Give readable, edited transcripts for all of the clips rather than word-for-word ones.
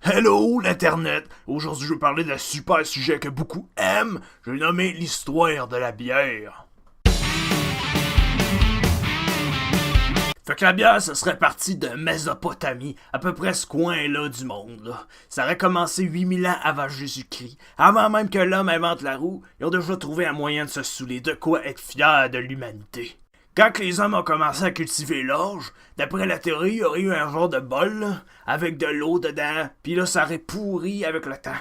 Hello l'Internet! Aujourd'hui je vais parler d'un super sujet que beaucoup aiment, j'ai nommé l'histoire de la bière. Fait que la bière, ça serait parti de Mésopotamie, à peu près ce coin-là du monde. Là. Ça aurait commencé 8000 ans avant Jésus-Christ. Avant même que l'homme invente la roue, ils ont déjà trouvé un moyen de se saouler, de quoi être fiers de l'humanité. Quand les hommes ont commencé à cultiver l'orge, d'après la théorie, il y aurait eu un genre de bol, là, avec de l'eau dedans, puis là, ça aurait pourri avec le temps.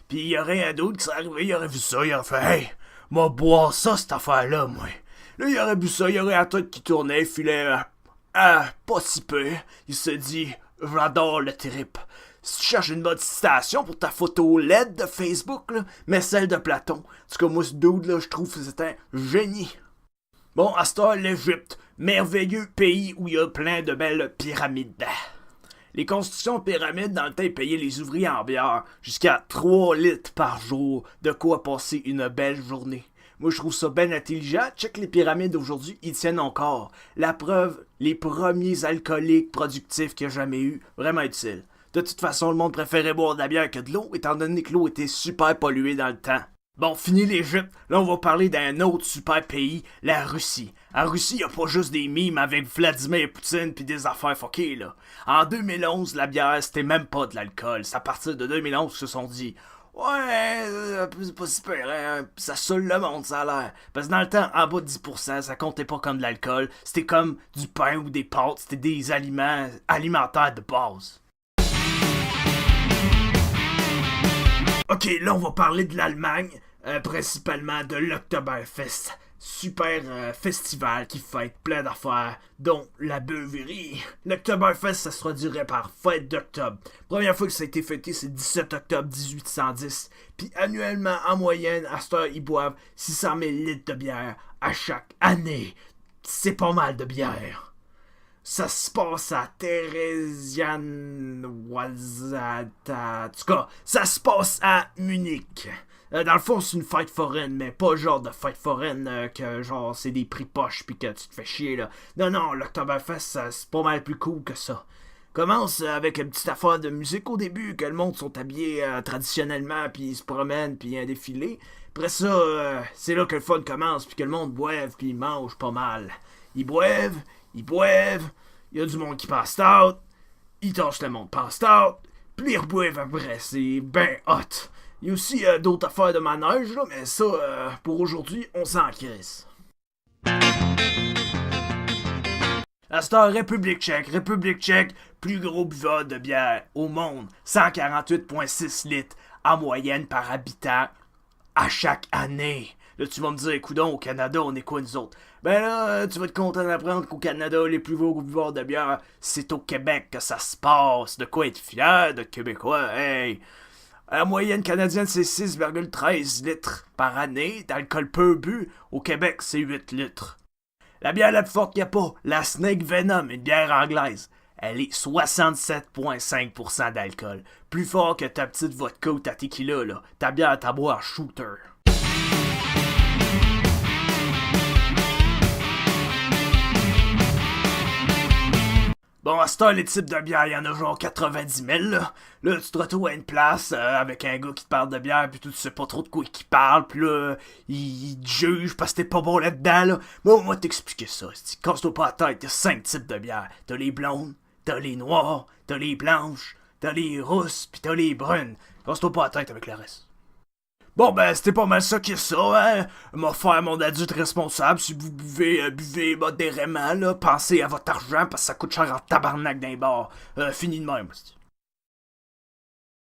Puis il y aurait un d'autre qui serait arrivé, il aurait vu ça, il aurait fait « Hey, moi boire ça, cette affaire-là, moi. » Là, il aurait bu ça, il y aurait la tête qui tournait, il filait pas si peu. Il se dit « J'adore le trip. » Si tu cherches une bonne citation pour ta photo LED de Facebook, là, mais celle de Platon. En tout cas, moi, ce dude-là, je trouve que c'est un génie. Bon, à ce temps, l'Égypte, merveilleux pays où il y a plein de belles pyramides. Les constructions de pyramides, dans le temps, ils payaient les ouvriers en bière jusqu'à 3 litres par jour, de quoi passer une belle journée. Moi, je trouve ça bien intelligent. Check les pyramides aujourd'hui, ils tiennent encore. La preuve, les premiers alcooliques productifs qu'il y a jamais eu, vraiment utile. De toute façon, le monde préférait boire de la bière que de l'eau, étant donné que l'eau était super polluée dans le temps. Bon, fini l'Égypte, là on va parler d'un autre super pays, la Russie. En Russie, y a pas juste des mimes avec Vladimir Poutine pis des affaires fuckées, là. En 2011, la bière, c'était même pas de l'alcool. C'est à partir de 2011 qu'ils se sont dit « Ouais, c'est pas super, hein, ça saoule le monde, ça a l'air. » Parce que dans le temps, en bas de 10%, ça comptait pas comme de l'alcool. C'était comme du pain ou des pâtes, c'était des aliments alimentaires de base. Ok, là on va parler de l'Allemagne, principalement de l'Oktoberfest. Super festival qui fête plein d'affaires, dont la beuverie. L'Oktoberfest, ça se traduirait par fête d'octobre. Première fois que ça a été fêté, c'est 17 octobre 1810. Puis annuellement, en moyenne, à cette heure, ils boivent 600 000 litres de bière à chaque année. C'est pas mal de bière. Ça se passe à Theresienwaldsata. En tout cas, ça se passe à Munich. Dans le fond, c'est une fête foraine, mais pas genre de fête foraine que genre c'est des prix poches pis que tu te fais chier là. Non, l'Oktoberfest, c'est pas mal plus cool que ça. Commence avec une petite affaire de musique au début, que le monde sont habillés traditionnellement pis ils se promènent pis un défilé. Après ça, c'est là que le fun commence pis que le monde boive pis il mange pas mal. Ils boivent, il y a du monde qui passe out, ils tâchent le monde passe out, puis ils reboivent après, c'est ben hot. Il y a aussi d'autres affaires de manège, là, mais ça, pour aujourd'hui, on s'en crisse. La star République tchèque, plus gros buveur de bière au monde, 148,6 litres en moyenne par habitant à chaque année. Là, tu vas me dire, coudonc, au Canada, on est quoi, nous autres? Ben là, tu vas être content d'apprendre qu'au Canada, les plus gros buveurs de bière, c'est au Québec que ça se passe. De quoi être fier de Québécois, hey! La moyenne canadienne, c'est 6,13 litres par année d'alcool peu bu. Au Québec, c'est 8 litres. La bière la plus forte qu'il n'y a pas, la Snake Venom, une bière anglaise, elle est 67,5% d'alcool. Plus fort que ta petite vodka ou ta tequila, là. Ta bière, ta boire shooter. Bon, à ce temps, les types de bière, il y en a genre 90 000, là. Là, tu te retrouves à une place avec un gars qui te parle de bière, puis tu sais pas trop de quoi il parle, puis là, il te juge parce que t'es pas bon là-dedans, là. Moi, on va t'expliquer ça. Casse-toi pas la tête, il y a 5 types de bière. T'as les blondes, t'as les noires, t'as les blanches, t'as les rousses, puis t'as les brunes. Casse-toi pas la tête avec le reste. Bon ben, c'était pas mal ça que ça, hein. M'a faire mon adulte responsable. Si vous buvez, buvez modérément, là. Pensez à votre argent, parce que ça coûte cher en tabarnak d'un bar. Fini de même.